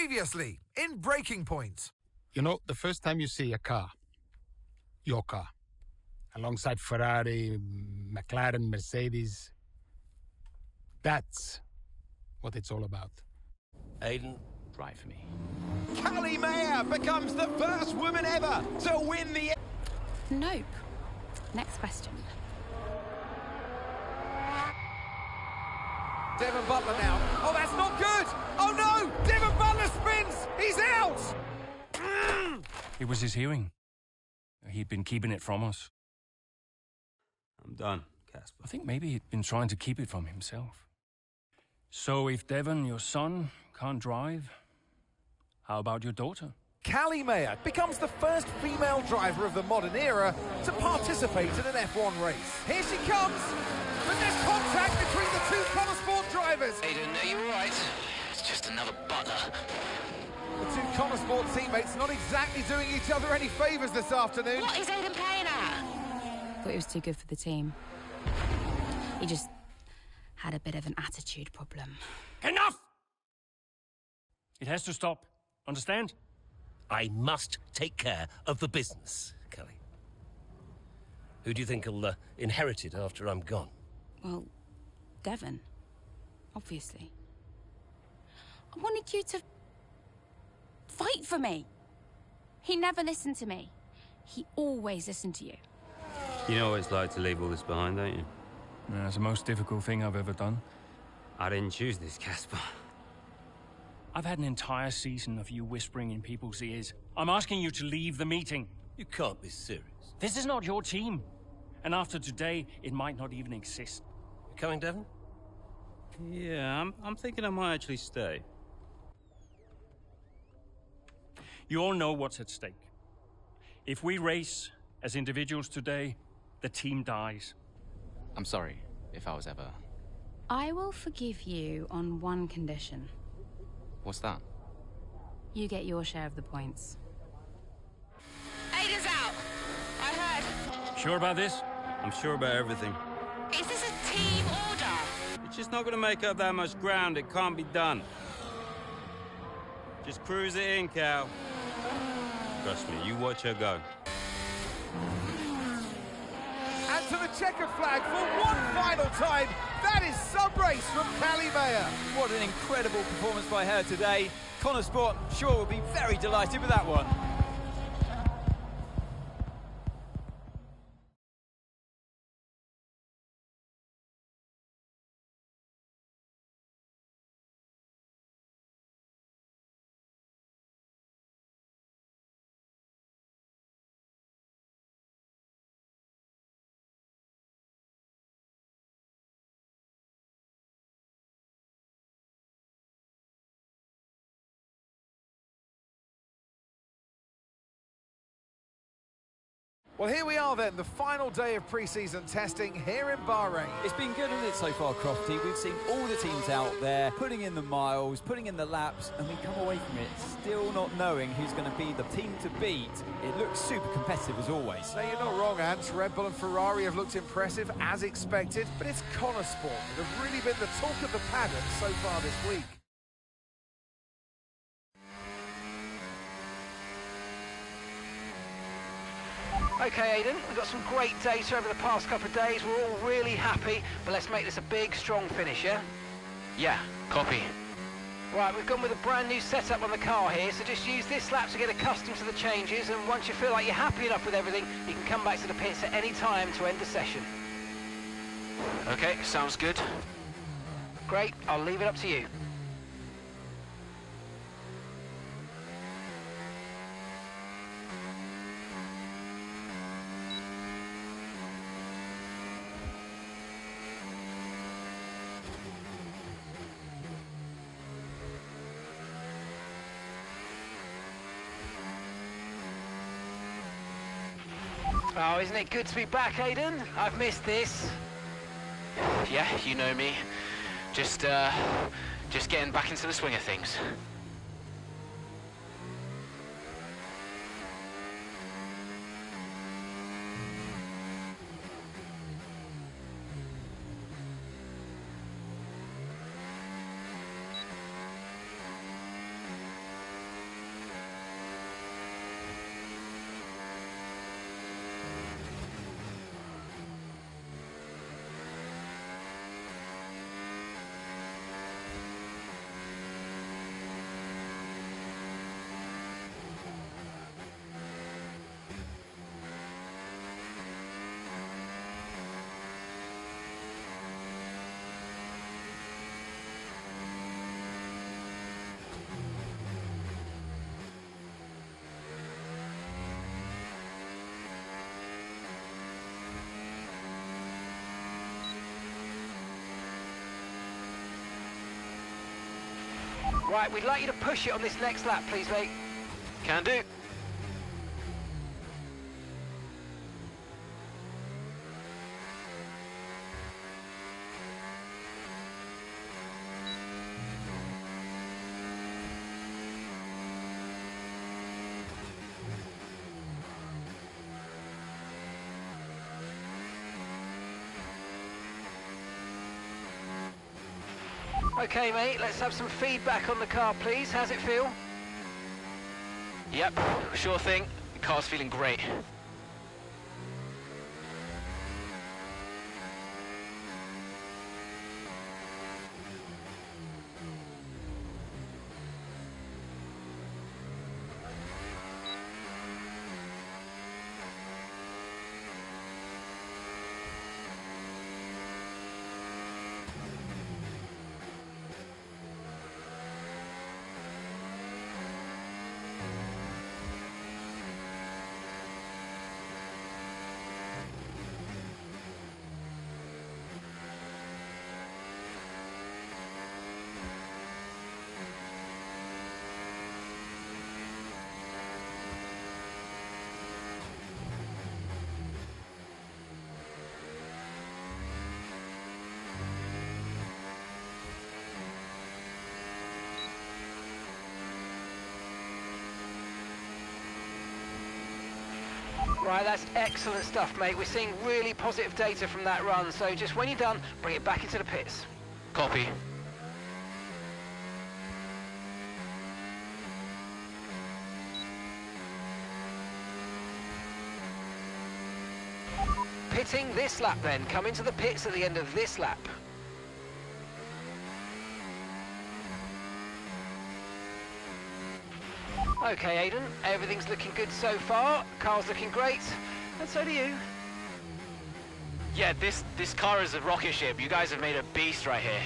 Previously, in Breaking Point. You know, the first time you see a car, your car, alongside Ferrari, McLaren, Mercedes, that's what it's all about. Aiden, drive for me. Callie becomes the first woman ever to win the... Nope. Next question. Devon Butler now. Oh, that's not good! Oh no! Devon Butler spins! He's out! It was his hearing. He'd been keeping it from us. I'm done, Casper. I think maybe he'd been trying to keep it from himself. So if Devon, your son, can't drive, how about your daughter? Callie becomes the first female driver of the modern era to participate in an F1 race. Here she comes, but there's contact between the two Connosport drivers. Aiden, are you alright? It's just another Butler. The two Connosport teammates not exactly doing each other any favours this afternoon. What is Aiden playing at? Thought he was too good for the team. He just had a bit of an attitude problem. Enough! It has to stop. Understand? I must take care of the business, Callie. Who do you think will inherit it after I'm gone? Well, Devon. Obviously. I wanted you to fight for me. He never listened to me. He always listened to you. You know what it's like to leave all this behind, don't you? Yeah, it's the most difficult thing I've ever done. I didn't choose this, Casper. I've had an entire season of you whispering in people's ears. I'm asking you to leave the meeting. You can't be serious. This is not your team. And after today, it might not even exist. You coming, Devon? Yeah, I'm thinking I might actually stay. You all know what's at stake. If we race as individuals today, the team dies. I'm sorry if I was ever... I will forgive you on one condition. What's that? You get your share of the points. Aiden's out! I heard. Sure about this? I'm sure about everything. Is this a team order? It's just not going to make up that much ground. It can't be done. Just cruise it in, Cal. Trust me, you watch her go. And to the checkered flag for one final time. That is some race from Callie. What an incredible performance by her today. Connosport sure will be very delighted with that one. Well, here we are then, the final day of pre-season testing here in Bahrain. It's been good, hasn't it, so far, Crofty? We've seen all the teams out there, putting in the miles, putting in the laps, and we come away from it still not knowing who's going to be the team to beat. It looks super competitive as always. Now, you're not wrong, Ant. Red Bull and Ferrari have looked impressive, as expected, but it's Connosport that have really been the talk of the paddock so far this week. Okay, Aiden, we've got some great data over the past couple of days. We're all really happy, but let's make this a big, strong finish, yeah? Yeah, copy. Right, we've gone with a brand new setup on the car here, so just use this lap to get accustomed to the changes, and once you feel like you're happy enough with everything, you can come back to the pits at any time to end the session. Okay, sounds good. Great, I'll leave it up to you. Oh, isn't it good to be back, Aiden? I've missed this. Yeah, you know me. Just getting back into the swing of things. Right, we'd like you to push it on this next lap, please, mate. Can do. Okay, mate, let's have some feedback on the car, please. How's it feel? Yep, sure thing. The car's feeling great. Right, that's excellent stuff, mate. We're seeing really positive data from that run, so just when you're done, bring it back into the pits. Copy. Pitting this lap then. Come into the pits at the end of this lap. Okay, Aiden, everything's looking good so far. Car's looking great, and so do you. Yeah, this car is a rocket ship. You guys have made a beast right here.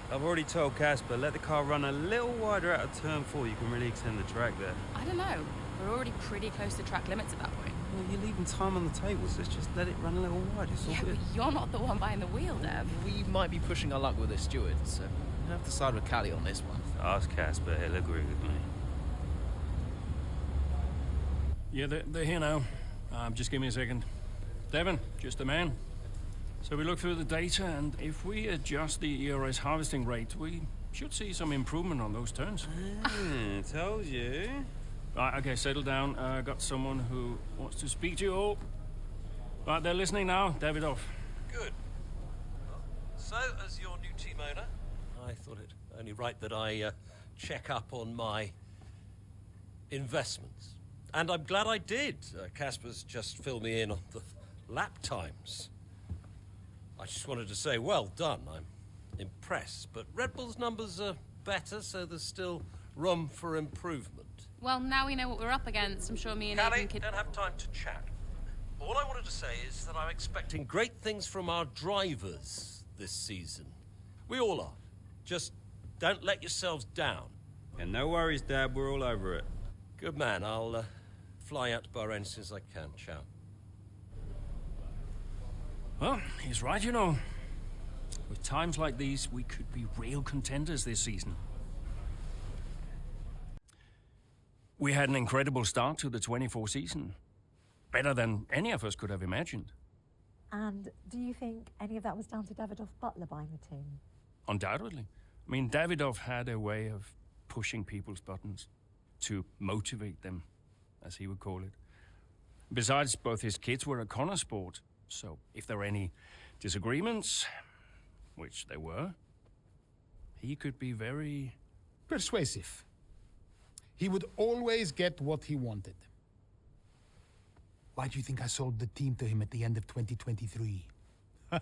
I've already told Casper, let the car run a little wider out of turn 4. You can really extend the track there. I don't know. We're already pretty close to track limits at that point. Well, you're leaving time on the table, so just let it run a little wider. It's all Yeah, good. but you're not the one behind the wheel, Dev. We might be pushing our luck with this steward, so we'll have to side with Callie on this one. Ask Casper, he'll agree with me. Yeah, they're here now. Just give me a second. Devon, just a man. So we look through the data, and if we adjust the ERS harvesting rate, we should see some improvement on those turns. Told you. Right, okay, settle down. Got someone who wants to speak to you all. Right, they're listening now. Davidoff. Good. Well, so, as your new team owner, I thought it only right that I check up on my investments. And I'm glad I did. Casper's just filled me in on the lap times. I just wanted to say, well done. I'm impressed. But Red Bull's numbers are better, so there's still room for improvement. Well, now we know what we're up against. I'm sure me and Callie, Aiden could... don't have time to chat. All I wanted to say is that I'm expecting great things from our drivers this season. We all are. Just don't let yourselves down. And no worries, Dad. We're all over it. Good man. I'll fly out to Bahrain as soon as I can. Ciao. Well, he's right, you know. With times like these, we could be real contenders this season. We had an incredible start to the 24 season. Better than any of us could have imagined. And do you think any of that was down to Davidoff Butler buying the team? Undoubtedly. I mean, Davidoff had a way of pushing people's buttons. to motivate them, as he would call it. Besides, both his kids were a Connor sport, so if there were any disagreements, which there were, he could be very persuasive. He would always get what he wanted. Why do you think I sold the team to him at the end of 2023? What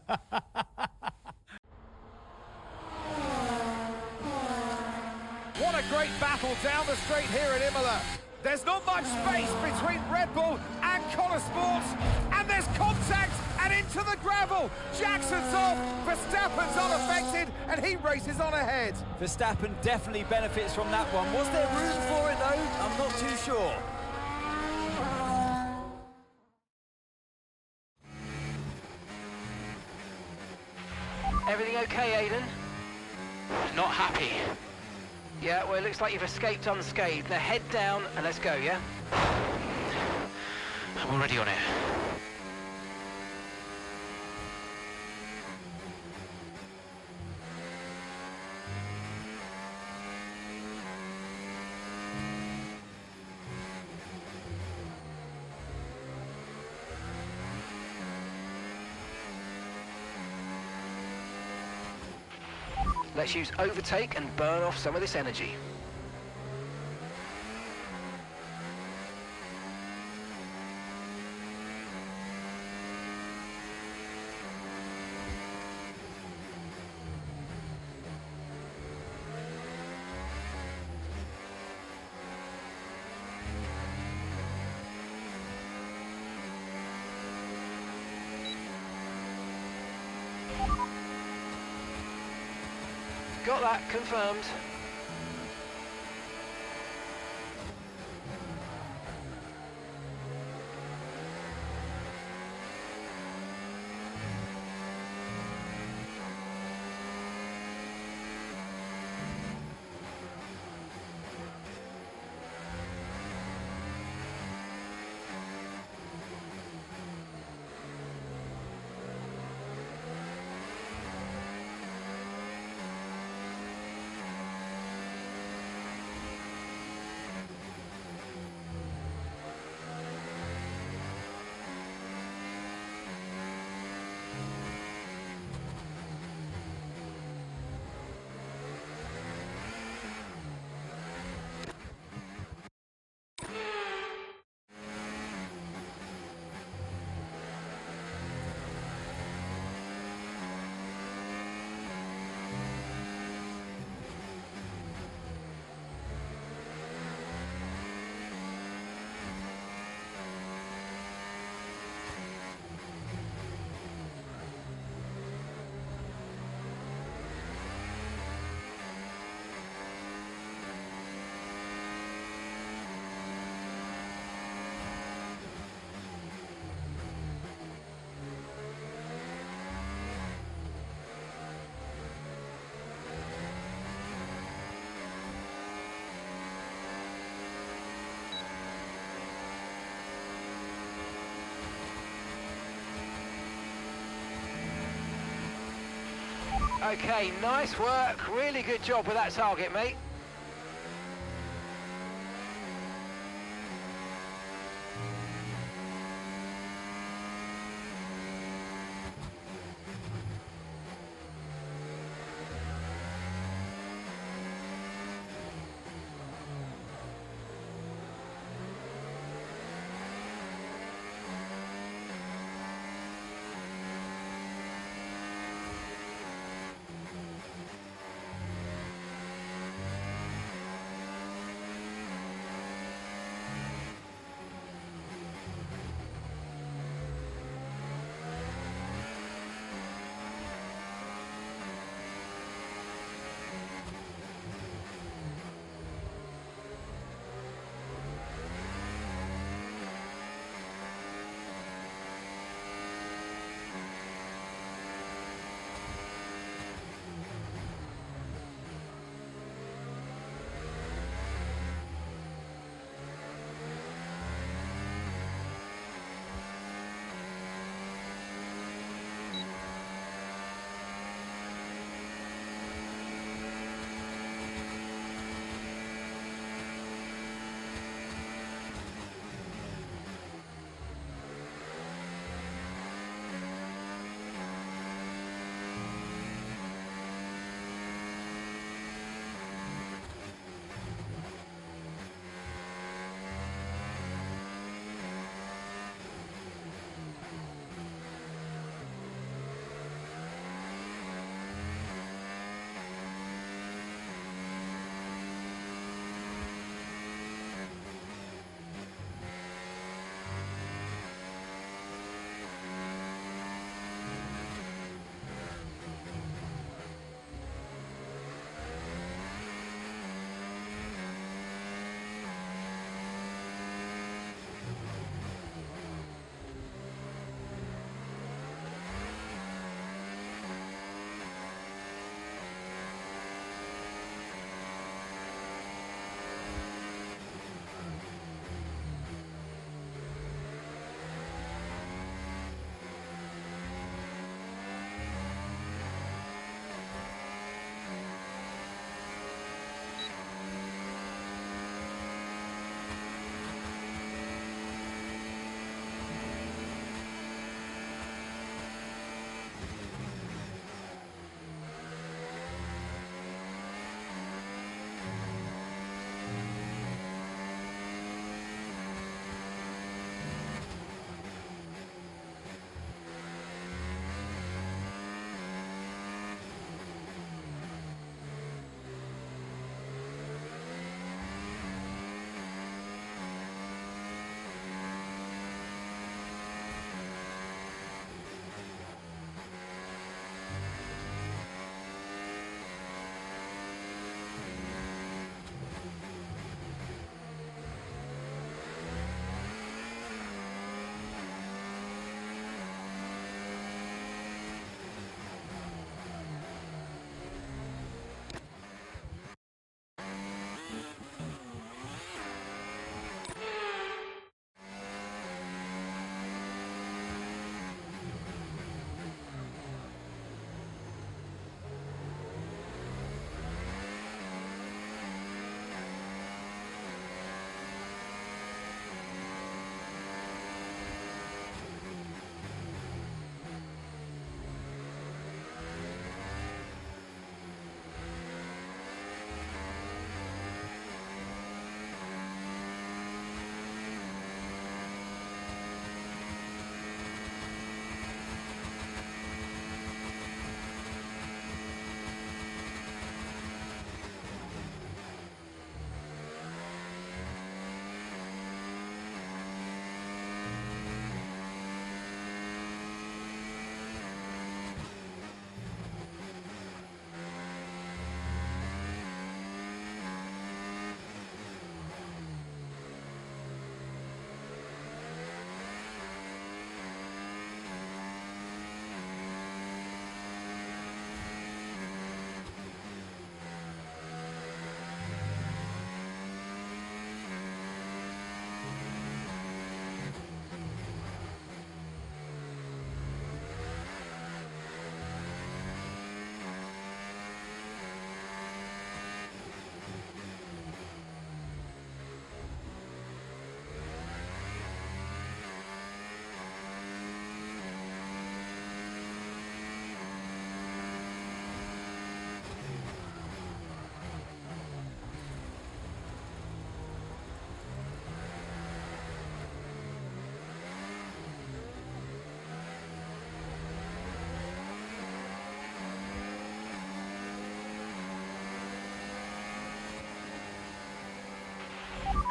a great battle down the straight here at Imola. There's not much space between Red Bull and Connor Sports, and there's contact and into the gravel. Jackson's off, Verstappen's unaffected, and he races on ahead. Verstappen definitely benefits from that one. Was there room for it though? I'm not too sure. Everything okay, Aiden? Not happy. Yeah, well, it looks like you've escaped unscathed. Now head down and let's go, yeah? I'm already on it. Let's use overtake and burn off some of this energy. Got that confirmed. Okay, nice work. Really good job with that target, mate.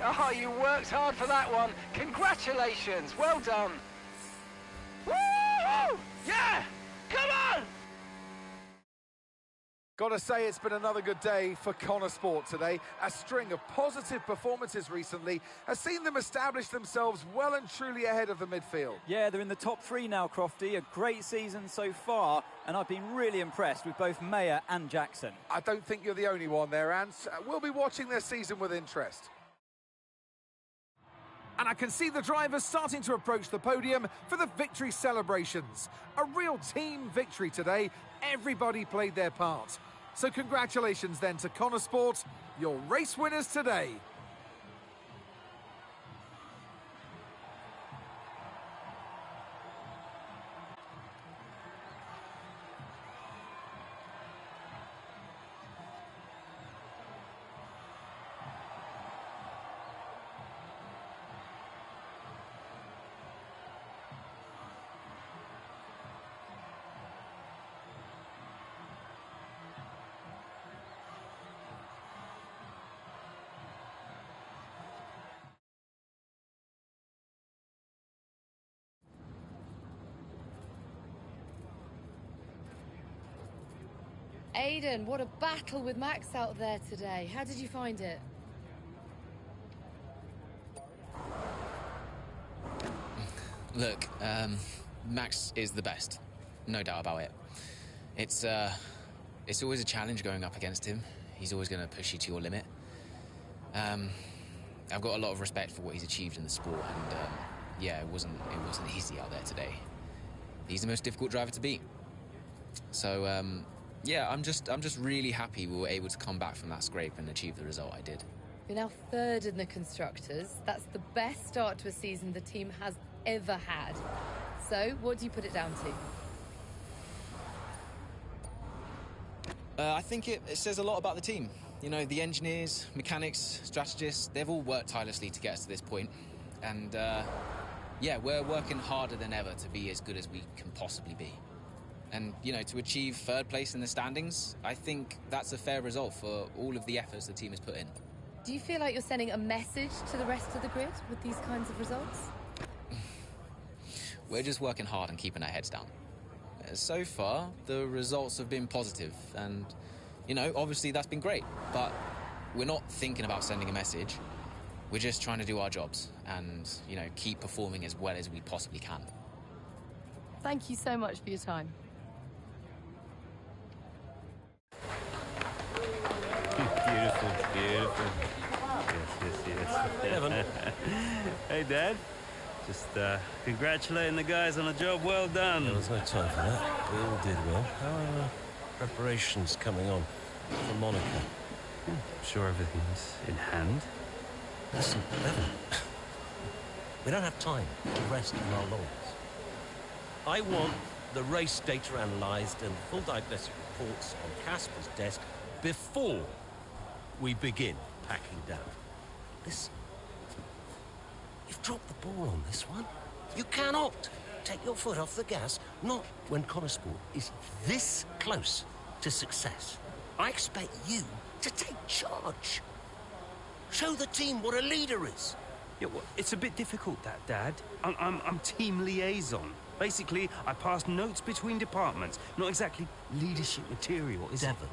Oh, you worked hard for that one. Congratulations. Well done. Woo! Yeah! Come on! Gotta say, it's been another good day for Connor Sport today. A string of positive performances recently has seen them establish themselves well and truly ahead of the midfield. Yeah, they're in the top 3 now, Crofty. A great season so far, and I've been really impressed with both Mayer and Jackson. I don't think you're the only one there, Ants. We'll be watching their season with interest. And I can see the drivers starting to approach the podium for the victory celebrations. A real team victory today. Everybody played their part. So congratulations then to Connor Sport, your race winners today. Aiden, what a battle with Max out there today. How did you find it? Look, Max is the best. No doubt about it. It's always a challenge going up against him. He's always going to push you to your limit. I've got a lot of respect for what he's achieved in the sport, and yeah, it wasn't easy out there today. He's the most difficult driver to beat. So yeah, I'm just really happy we were able to come back from that scrape and achieve the result I did. You're now 3rd in the Constructors. That's the best start to a season the team has ever had. So, what do you put it down to? I think it says a lot about the team. You know, the engineers, mechanics, strategists, they've all worked tirelessly to get us to this point. And yeah, we're working harder than ever to be as good as we can possibly be. And, you know, to achieve 3rd place in the standings, I think that's a fair result for all of the efforts the team has put in. Do you feel like you're sending a message to the rest of the grid with these kinds of results? We're just working hard and keeping our heads down. So far, the results have been positive, and, you know, obviously that's been great, but we're not thinking about sending a message. We're just trying to do our jobs and, you know, keep performing as well as we possibly can. Thank you so much for your time. Beautiful, beautiful. Yes. Devon. Hey, Dad. Just congratulating the guys on a job well done. There was no time for that. We all did well. How are preparations coming on for Monaco? I'm sure everything's in hand. Listen, Devon. We don't have time to rest on our laurels. I want the race data analysed and full diagnostic reports on Casper's desk before we begin packing down. Listen, you've dropped the ball on this one. You cannot take your foot off the gas, not when Connor Sport is this close to success. I expect you to take charge. Show the team what a leader is. Yeah, well, it's a bit difficult, that, Dad. I'm team liaison. Basically, I pass notes between departments. Not exactly leadership material, is it? Devon,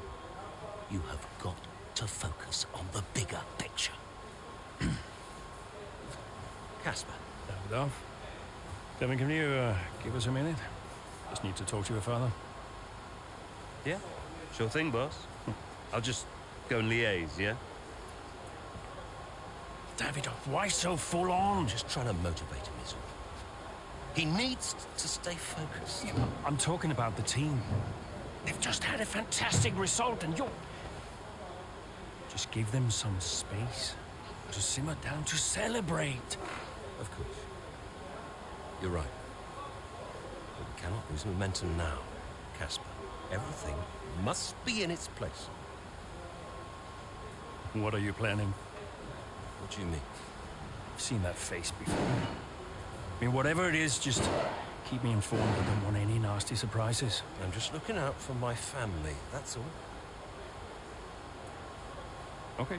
you have got to focus on the bigger picture. Casper. Devon, can you give us a minute? Just need to talk to your father. Yeah, sure thing, boss. I'll just go and liaise, yeah? Davidoff, why so full on? Just trying to motivate him, is all. He needs to stay focused. Yeah, I'm talking about the team. They've just had a fantastic result, and you're... Just give them some space to simmer down, to celebrate. Of course. You're right. But we cannot lose momentum now, Casper. Everything must be in its place. What are you planning? What do you mean? I've seen that face before. I mean, whatever it is, just keep me informed. I don't want any nasty surprises. I'm just looking out for my family, that's all. Okay.